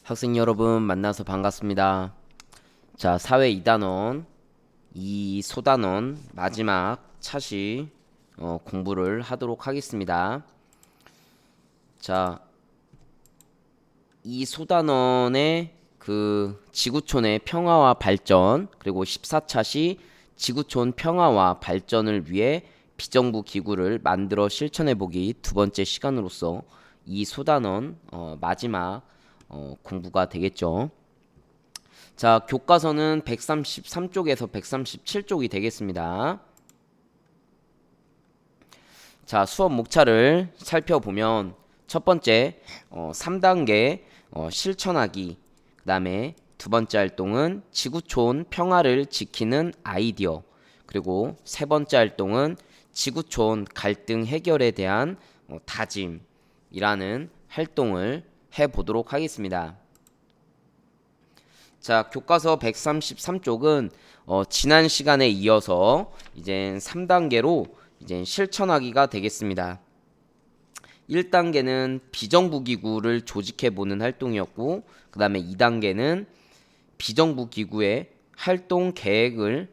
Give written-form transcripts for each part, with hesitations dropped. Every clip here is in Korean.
학생 여러분 만나서 반갑습니다. 자, 사회 2단원, 소단원 마지막 차시 공부를 하도록 하겠습니다. 자, 이 소단원의 그 지구촌의 평화와 발전, 그리고 14차시 지구촌 평화와 발전을 위해 비정부 기구를 만들어 실천해 보기 두 번째 시간으로서 이 소단원 마지막 공부가 되겠죠. 자, 교과서는 133쪽에서 137쪽이 되겠습니다. 자, 수업 목차를 살펴보면 첫 번째 3단계 실천하기, 그 다음에 두 번째 활동은 지구촌 평화를 지키는 아이디어, 그리고 세 번째 활동은 지구촌 갈등 해결에 대한 다짐이라는 활동을 해보도록 하겠습니다. 자, 교과서 133쪽은 지난 시간에 이어서 이제 3단계로 이제 실천하기가 되겠습니다. 1단계는 비정부기구를 조직해보는 활동이었고, 그 다음에 2단계는 비정부기구의 활동 계획을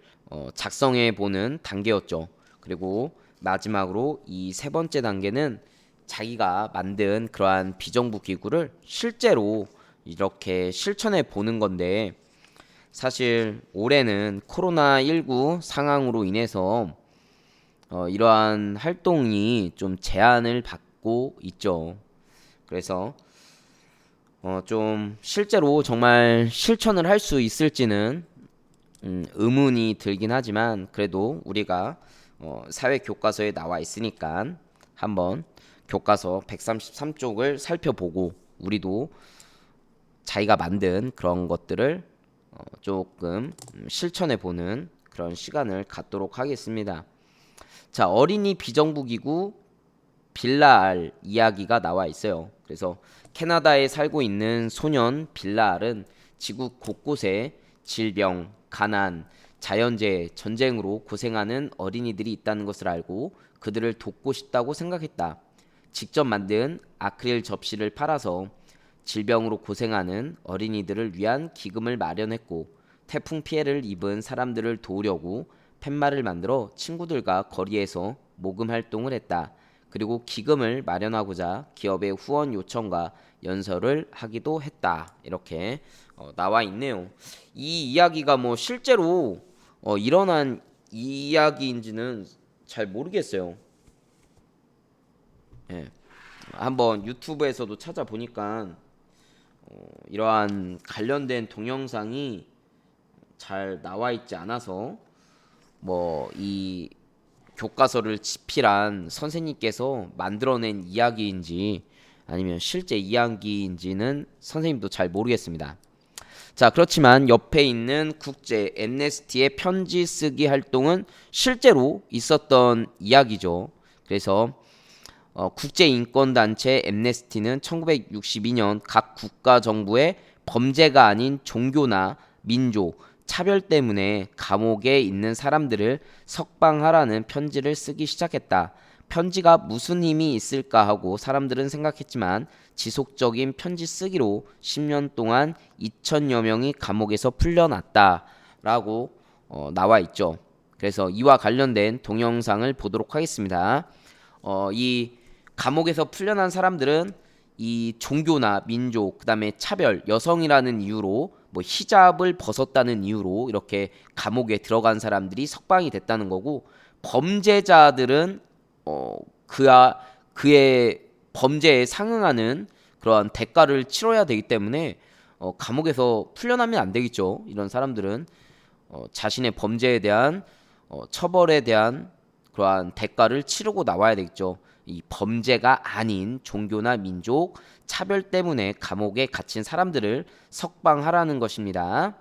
작성해보는 단계였죠. 그리고 마지막으로 이 세 번째 단계는 자기가 만든 그러한 비정부기구를 실제로 이렇게 실천해 보는 건데, 사실 올해는 코로나19 상황으로 인해서 이러한 활동이 좀 제한을 받고 있죠. 그래서 좀 실제로 정말 실천을 할 수 있을지는 의문이 들긴 하지만, 그래도 우리가 사회 교과서에 나와 있으니까 한번 교과서 133쪽을 살펴보고 우리도 자기가 만든 그런 것들을 조금 실천해 보는 그런 시간을 갖도록 하겠습니다. 자, 어린이 비정부기구 빌라알 이야기가 나와 있어요. 그래서 캐나다에 살고 있는 소년 빌라알은 지구 곳곳에 질병, 가난, 자연재해, 전쟁으로 고생하는 어린이들이 있다는 것을 알고 그들을 돕고 싶다고 생각했다. 직접 만든 아크릴 접시를 팔아서 질병으로 고생하는 어린이들을 위한 기금을 마련했고, 태풍 피해를 입은 사람들을 도우려고 팻말을 만들어 친구들과 거리에서 모금 활동을 했다. 그리고 기금을 마련하고자 기업의 후원 요청과 연설을 하기도 했다. 이렇게 나와 있네요. 이 이야기가 뭐 실제로 일어난 이야기인지는 잘 모르겠어요. 예. 한번 유튜브에서도 찾아보니까 이러한 관련된 동영상이 잘 나와 있지 않아서 뭐 이 교과서를 집필한 선생님께서 만들어낸 이야기인지 아니면 실제 이야기인지는 선생님도 잘 모르겠습니다. 자, 그렇지만 옆에 있는 국제 엠네스티의 편지 쓰기 활동은 실제로 있었던 이야기죠. 그래서 국제인권단체 엠네스티는 1962년 각 국가 정부의 범죄가 아닌 종교나 민족, 차별 때문에 감옥에 있는 사람들을 석방하라는 편지를 쓰기 시작했다. 편지가 무슨 힘이 있을까 하고 사람들은 생각했지만 지속적인 편지 쓰기로 10년 동안 2천여 명이 감옥에서 풀려났다라고 나와 있죠. 그래서 이와 관련된 동영상을 보도록 하겠습니다. 이 감옥에서 풀려난 사람들은 이 종교나 민족, 그다음에 차별, 여성이라는 이유로 뭐 히잡을 벗었다는 이유로 이렇게 감옥에 들어간 사람들이 석방이 됐다는 거고, 범죄자들은 그의 범죄에 상응하는 그러한 대가를 치러야 되기 때문에 감옥에서 풀려나면 안 되겠죠. 이런 사람들은 자신의 범죄에 대한 처벌에 대한 그러한 대가를 치르고 나와야 되겠죠. 이 범죄가 아닌 종교나 민족, 차별 때문에 감옥에 갇힌 사람들을 석방하라는 것입니다.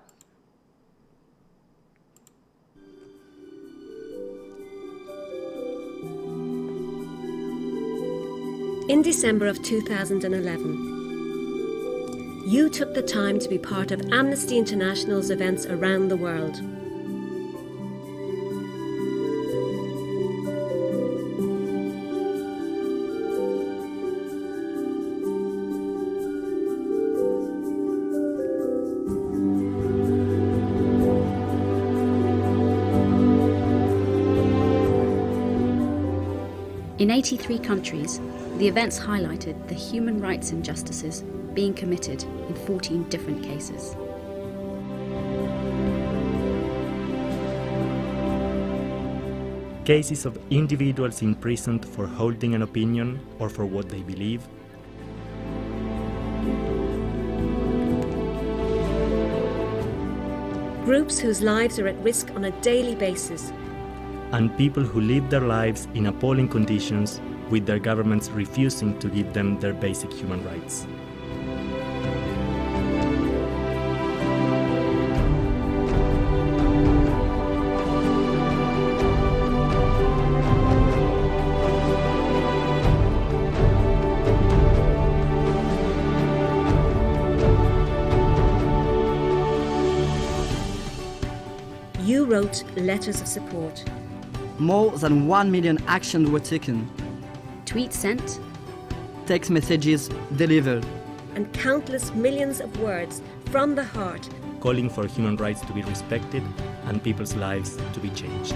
In December of 2011, you took the time to be part of Amnesty International's events around the world. In 83 countries, the events highlighted the human rights injustices being committed in 14 different cases. Cases of individuals imprisoned for holding an opinion or for what they believe. Groups whose lives are at risk on a daily basis. And people who live their lives in appalling conditions with their governments refusing to give them their basic human rights. You wrote letters of support. More than 1 million actions were taken. Tweets sent, Text messages delivered. And countless millions of words from the heart Calling for human rights to be respected and people's lives to be changed.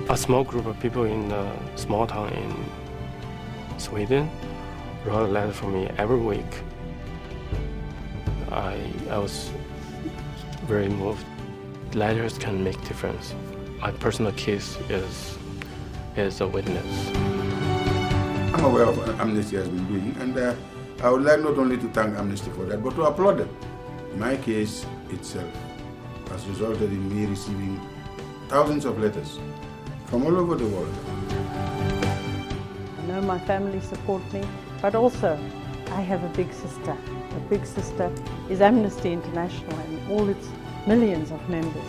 A small group of people in a small town in Sweden wrote a letter for me every week. I was very moved. Letters can make difference. My personal case is a witness. I'm aware of what Amnesty has been doing, and I would like not only to thank Amnesty for that, but to applaud them. My case itself has resulted in me receiving thousands of letters from all over the world. I know my family support me, but also I have a big sister. A big sister is Amnesty International and all its millions of members.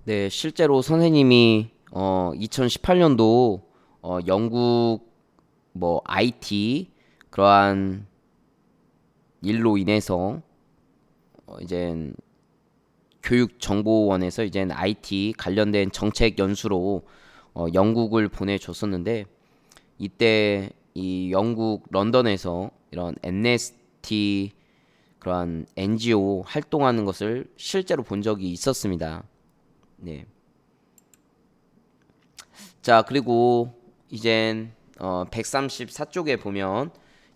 네, 실제로 선생님이 2018년도 영국 뭐 IT 그러한 일로 인해서 이제 교육정보원에서 이제 IT 관련된 정책 연수로 영국을 보내줬었는데, 이때 이 영국 런던에서 이런 amnesty 그러한 NGO 활동하는 것을 실제로 본 적이 있었습니다. 네. 자, 그리고 이젠 134쪽에 보면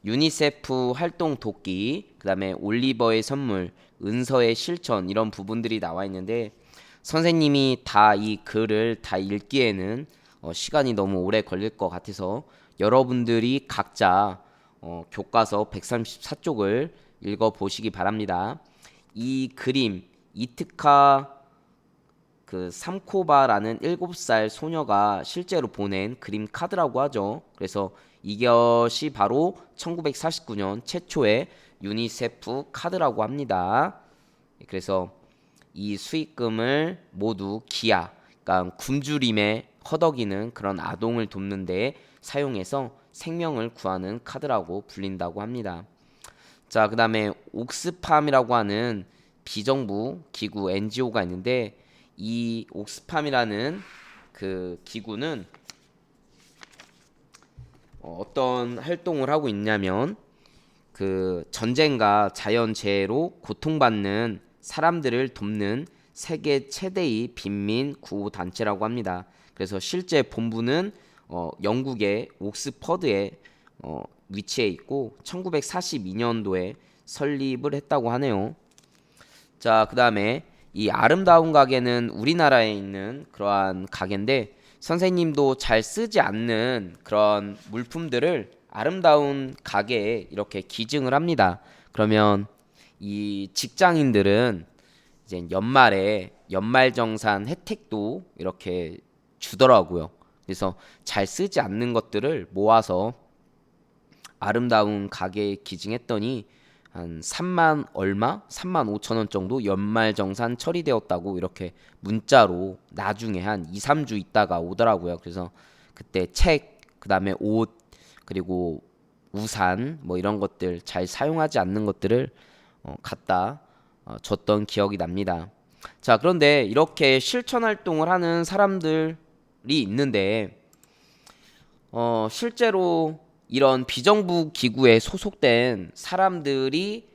유니세프 활동 돕기, 그 다음에 올리버의 선물, 은서의 실천, 이런 부분들이 나와 있는데, 선생님이 다 이 글을 다 읽기에는 시간이 너무 오래 걸릴 것 같아서 여러분들이 각자 교과서 134쪽을 읽어보시기 바랍니다. 이 그림, 이트카 그 삼코바라는 7살 소녀가 실제로 보낸 그림 카드라고 하죠. 그래서 이것이 바로 1949년 최초의 유니세프 카드라고 합니다. 그래서 이 수익금을 모두 기아, 그러니까 굶주림에 허덕이는 그런 아동을 돕는 데 사용해서 생명을 구하는 카드라고 불린다고 합니다. 자, 그 다음에 옥스팜이라고 하는 비정부 기구 NGO가 있는데, 이 옥스팜이라는 그 기구는 어떤 활동을 하고 있냐면, 그 전쟁과 자연재해로 고통받는 사람들을 돕는 세계 최대의 빈민 구호 단체라고 합니다. 그래서 실제 본부는 영국의 옥스퍼드에 위치해 있고 1942년도에 설립을 했다고 하네요. 자, 그 다음에 이 아름다운 가게는 우리나라에 있는 그러한 가게인데, 선생님도 잘 쓰지 않는 그런 물품들을 아름다운 가게에 이렇게 기증을 합니다. 그러면 이 직장인들은 이제 연말에 연말정산 혜택도 이렇게 주더라고요. 그래서 잘 쓰지 않는 것들을 모아서 아름다운 가게에 기증했더니 한 3만 얼마? 3만 5천 원 정도 연말정산 처리되었다고 이렇게 문자로 나중에 한 2, 3주 있다가 오더라고요. 그래서 그때 책, 그 다음에 옷, 그리고 우산 뭐 이런 것들 잘 사용하지 않는 것들을 갖다 줬던 기억이 납니다. 자, 그런데 이렇게 실천 활동을 하는 사람들이 있는데 실제로 이런 비정부 기구에 소속된 사람들이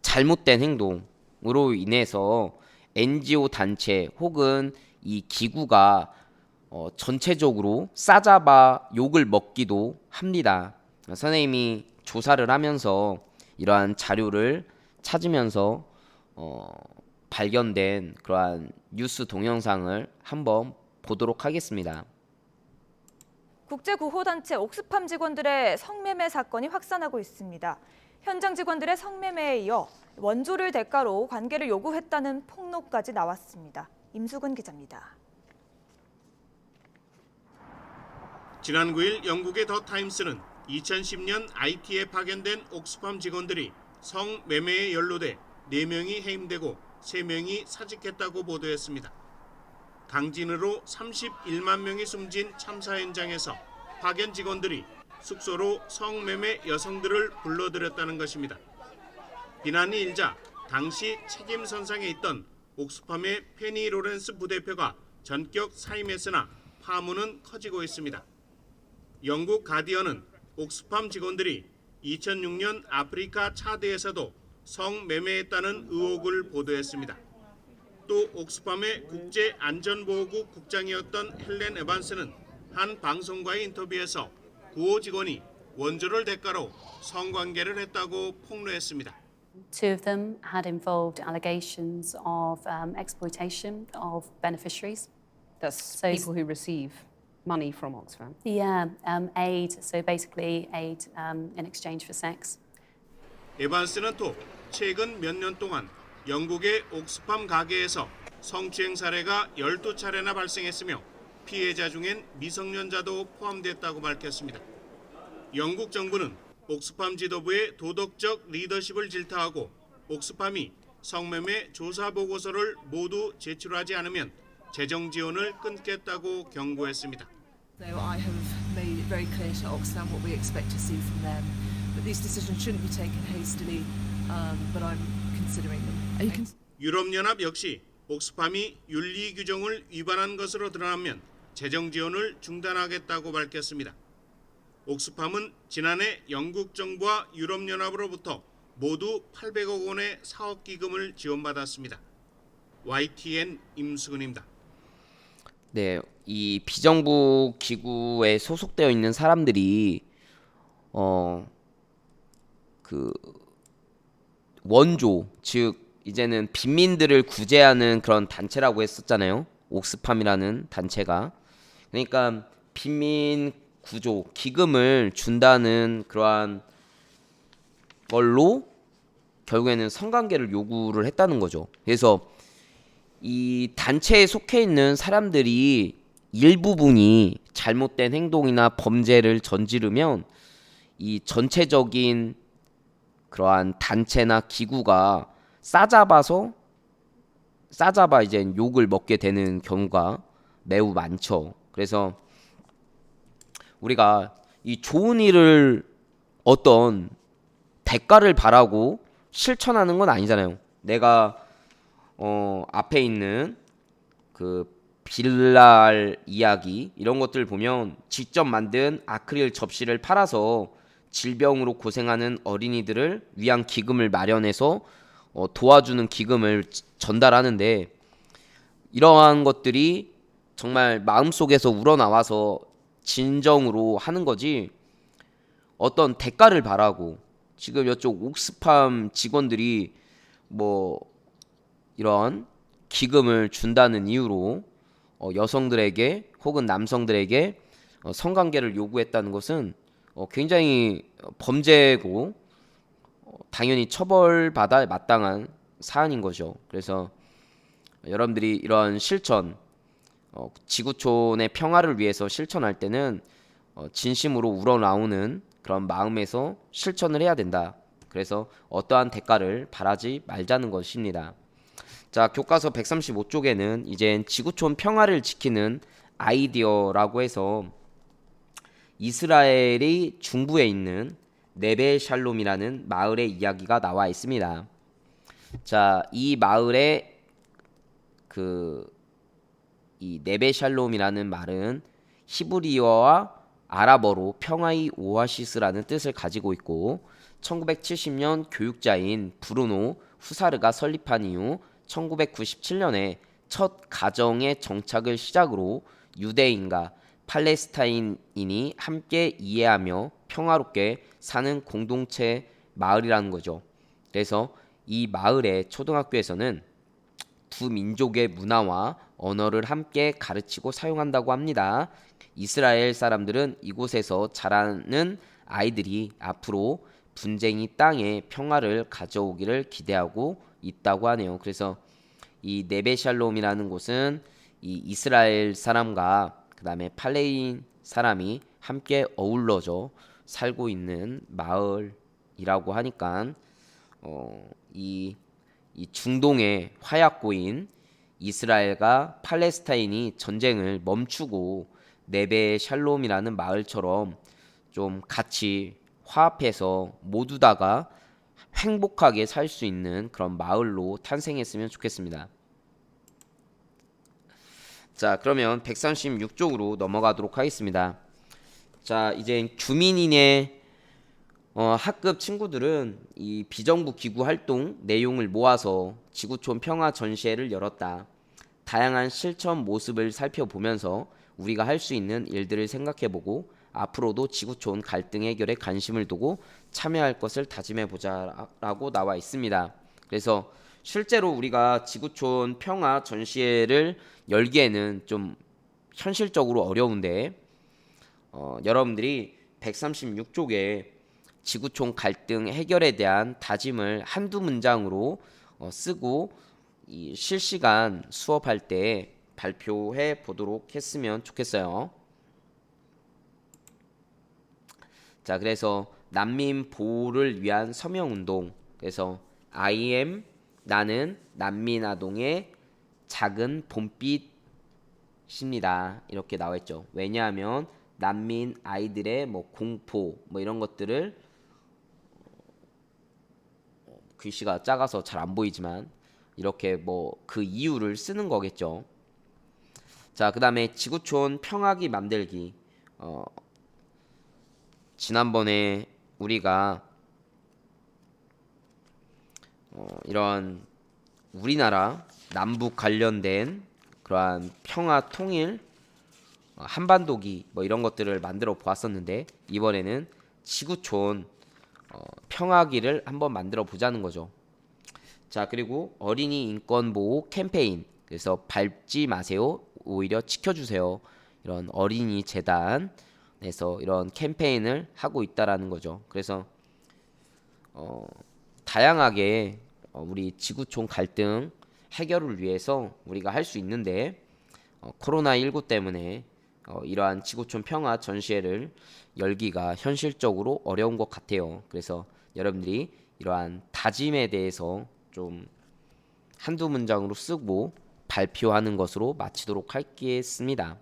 잘못된 행동으로 인해서 NGO 단체 혹은 이 기구가 전체적으로 싸잡아 욕을 먹기도 합니다. 선생님이 조사를 하면서 이러한 자료를 찾으면서 발견된 그러한 뉴스 동영상을 한번 보도록 하겠습니다. 국제구호단체 옥스팜 직원들의 성매매 사건이 확산하고 있습니다. 현장 직원들의 성매매에 이어 원조를 대가로 관계를 요구했다는 폭로까지 나왔습니다. 임수근 기자입니다. 지난 9일 영국의 더 타임스는 2010년 IT에 파견된 옥스팜 직원들이 성매매에 연루돼 4명이 해임되고 3명이 사직했다고 보도했습니다. 강진으로 31만 명이 숨진 참사 현장에서 파견 직원들이 숙소로 성매매 여성들을 불러들였다는 것입니다. 비난이 일자 당시 책임 선상에 있던 옥스팜의 페니 로렌스 부대표가 전격 사임했으나 파문은 커지고 있습니다. 영국 가디언은 옥스팜 직원들이 2006년 아프리카 차드에서도 성매매했다는 의혹을 보도했습니다. 또 옥스팜의 국제안전보호국 국장이었던 헬렌 에반스는 한 방송과의 인터뷰에서 구호 직원이 원조를 대가로 성관계를 했다고 폭로했습니다. Two of them had involved allegations of exploitation of beneficiaries. That's people who receive money from Oxfam. Yeah, aid. So basically aid in exchange for sex. 에반스는 또 최근 몇 년 동안 영국의 옥스팜 가게에서 성추행 사례가 12차례나 발생했으며 피해자 중엔 미성년자도 포함됐다고 밝혔습니다. 영국 정부는 옥스팜 지도부의 도덕적 리더십을 질타하고 옥스팜이 성매매 조사 보고서를 모두 제출하지 않으면 재정 지원을 끊겠다고 경고했습니다. So I have made it very clear to Oxfam what we expect to see from them. But these decisions shouldn't be taken hastily, but I'm considering them. 유럽연합 역시 옥스팜이 윤리 규정을 위반한 것으로 드러나면 재정 지원을 중단하겠다고 밝혔습니다. 옥스팜은 지난해 영국 정부와 유럽연합으로부터 모두 800억 원의 사업 기금을 지원받았습니다. YTN 임수근입니다. 네, 이 비정부 기구에 소속되어 있는 사람들이 그 원조, 즉 이제는 빈민들을 구제하는 그런 단체라고 했었잖아요. 옥스팜이라는 단체가. 그러니까 빈민 구조, 기금을 준다는 그러한 걸로 결국에는 성관계를 요구를 했다는 거죠. 그래서 이 단체에 속해 있는 사람들이 일부분이 잘못된 행동이나 범죄를 저지르면 이 전체적인 그러한 단체나 기구가 싸잡아 이제 욕을 먹게 되는 경우가 매우 많죠. 그래서 우리가 이 좋은 일을 어떤 대가를 바라고 실천하는 건 아니잖아요. 내가 앞에 있는 그 빌랄 이야기 이런 것들 보면 직접 만든 아크릴 접시를 팔아서 질병으로 고생하는 어린이들을 위한 기금을 마련해서 도와주는 기금을 전달하는데 이러한 것들이 정말 마음속에서 우러나와서 진정으로 하는 거지 어떤 대가를 바라고 지금 이쪽 옥스팜 직원들이 뭐 이런 기금을 준다는 이유로 여성들에게 혹은 남성들에게 성관계를 요구했다는 것은 굉장히 범죄고 당연히 처벌받아 마땅한 사안인 거죠. 그래서 여러분들이 이런 실천, 지구촌의 평화를 위해서 실천할 때는 진심으로 우러나오는 그런 마음에서 실천을 해야 된다. 그래서 어떠한 대가를 바라지 말자는 것입니다. 자, 교과서 135쪽에는 이제 지구촌 평화를 지키는 아이디어라고 해서 이스라엘이 중부에 있는 네베 샬롬이라는 마을의 이야기가 나와 있습니다. 자, 이 마을의 이 네베 샬롬이라는 말은 히브리어와 아랍어로 평화의 오아시스라는 뜻을 가지고 있고 1970년 교육자인 브루노 후사르가 설립한 이후 1997년에 첫 가정의 정착을 시작으로 유대인과 팔레스타인인이 함께 이해하며 평화롭게 사는 공동체 마을이라는 거죠. 그래서 이 마을의 초등학교에서는 두 민족의 문화와 언어를 함께 가르치고 사용한다고 합니다. 이스라엘 사람들은 이곳에서 자라는 아이들이 앞으로 분쟁이 땅에 평화를 가져오기를 기대하고 있다고 하네요. 그래서 이 네베샬롬이라는 곳은 이 이스라엘 사람과 그 다음에 팔레인 사람이 함께 어울러져 살고 있는 마을이라고 하니까 이 중동의 화약고인 이스라엘과 팔레스타인이 전쟁을 멈추고 네베 샬롬이라는 마을처럼 좀 같이 화합해서 모두 다가 행복하게 살 수 있는 그런 마을로 탄생했으면 좋겠습니다. 자, 그러면 136쪽으로 넘어가도록 하겠습니다. 자, 이제 규민인의 학급 친구들은 이 비정부 기구 활동 내용을 모아서 지구촌 평화 전시회를 열었다. 다양한 실천 모습을 살펴보면서 우리가 할 수 있는 일들을 생각해보고 앞으로도 지구촌 갈등 해결에 관심을 두고 참여할 것을 다짐해보자라고 나와 있습니다. 그래서 실제로 우리가 지구촌 평화 전시회를 열기에는 좀 현실적으로 어려운데 여러분들이 136쪽에 지구촌 갈등 해결에 대한 다짐을 한두 문장으로 쓰고 이 실시간 수업할 때 발표해 보도록 했으면 좋겠어요. 자, 그래서 난민 보호를 위한 서명운동. 그래서 I am 나는 난민 아동의 작은 봄빛입니다. 이렇게 나와 있죠. 왜냐하면 난민 아이들의 뭐 공포 뭐 이런 것들을 글씨가 작아서 잘 안 보이지만 이렇게 뭐 그 이유를 쓰는 거겠죠. 자, 그 다음에 지구촌 평화기 만들기. 지난번에 우리가 이런 우리나라 남북 관련된 그러한 평화 통일 한반도기 뭐 이런 것들을 만들어 보았었는데 이번에는 지구촌 평화기를 한번 만들어 보자는 거죠. 자, 그리고 어린이 인권 보호 캠페인. 그래서 밟지 마세요. 오히려 지켜주세요. 이런 어린이 재단에서 이런 캠페인을 하고 있다라는 거죠. 그래서 다양하게 우리 지구촌 갈등 해결을 위해서 우리가 할 수 있는데 코로나19 때문에 이러한 지구촌 평화 전시회를 열기가 현실적으로 어려운 것 같아요. 그래서 여러분들이 이러한 다짐에 대해서 좀 한두 문장으로 쓰고 발표하는 것으로 마치도록 하겠습니다.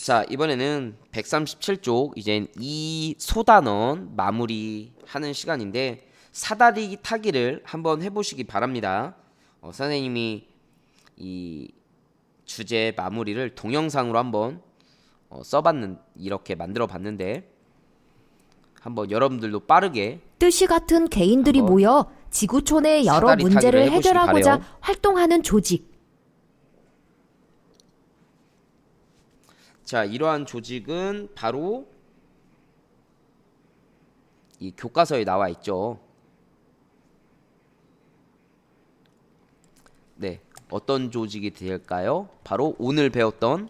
자, 이번에는 137쪽 이젠 이 소단원 마무리하는 시간인데 사다리 타기를 한번 해보시기 바랍니다. 선생님이 이 주제 마무리를 동영상으로 한번 이렇게 만들어 봤는데 한번 여러분들도 빠르게 뜻이 같은 개인들이 모여 지구촌의 여러 사다리 문제를 타기를 해결하고자 바래요. 활동하는 조직. 자, 이러한 조직은 바로 이 교과서에 나와 있죠. 네, 어떤 조직이 될까요? 바로 오늘 배웠던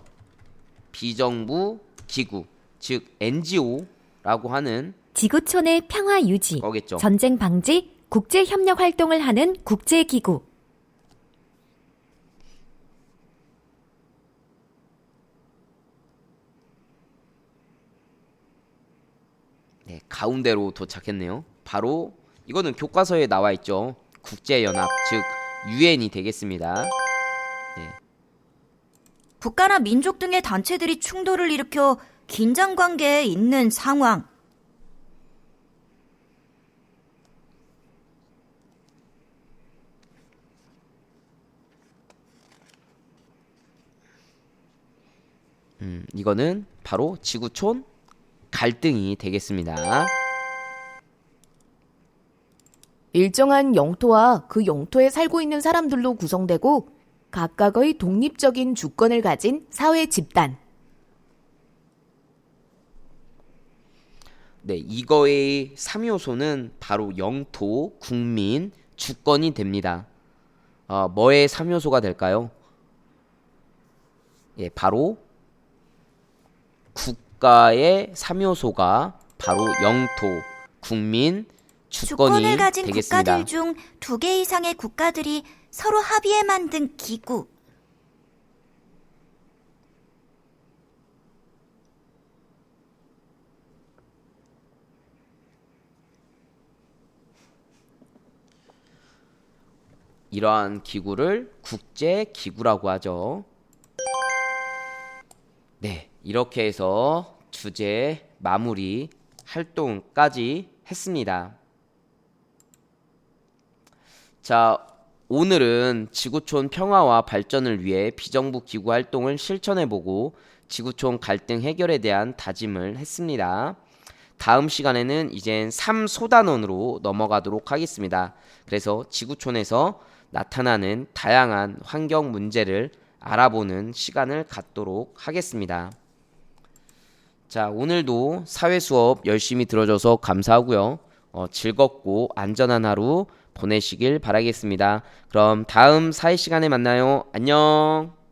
비정부 기구, 즉 NGO라고 하는 지구촌의 평화 유지, 거겠죠. 전쟁 방지, 국제 협력 활동을 하는 국제기구. 네, 가운데로 도착했네요. 바로 이거는 교과서에 나와 있죠. 국제연합, 즉 유엔이 되겠습니다. 네. 국가나 민족 등의 단체들이 충돌을 일으켜 긴장 관계에 있는 상황. 이거는 바로 지구촌 갈등이 되겠습니다. 일정한 영토와 그 영토에 살고 있는 사람들로 구성되고 각각의 독립적인 주권을 가진 사회 집단. 네, 이거의 3요소는 바로 영토, 국민, 주권이 됩니다. 뭐의 3요소가 될까요? 예, 바로 국가의 3요소가 바로 영토, 국민, 주권이 주권을 가진 되겠습니다. 국가들 중 2개 이상의 국가들이 서로 합의해 만든 기구. 이러한 기구를 국제기구라고 하죠. 네, 이렇게 해서 주제 마무리 활동까지 했습니다. 자, 오늘은 지구촌 평화와 발전을 위해 비정부 기구 활동을 실천해보고 지구촌 갈등 해결에 대한 다짐을 했습니다. 다음 시간에는 이젠 3소단원으로 넘어가도록 하겠습니다. 그래서 지구촌에서 나타나는 다양한 환경 문제를 알아보는 시간을 갖도록 하겠습니다. 자, 오늘도 사회 수업 열심히 들어줘서 감사하고요. 즐겁고 안전한 하루 보내시길 바라겠습니다. 그럼 다음 사회 시간에 만나요. 안녕.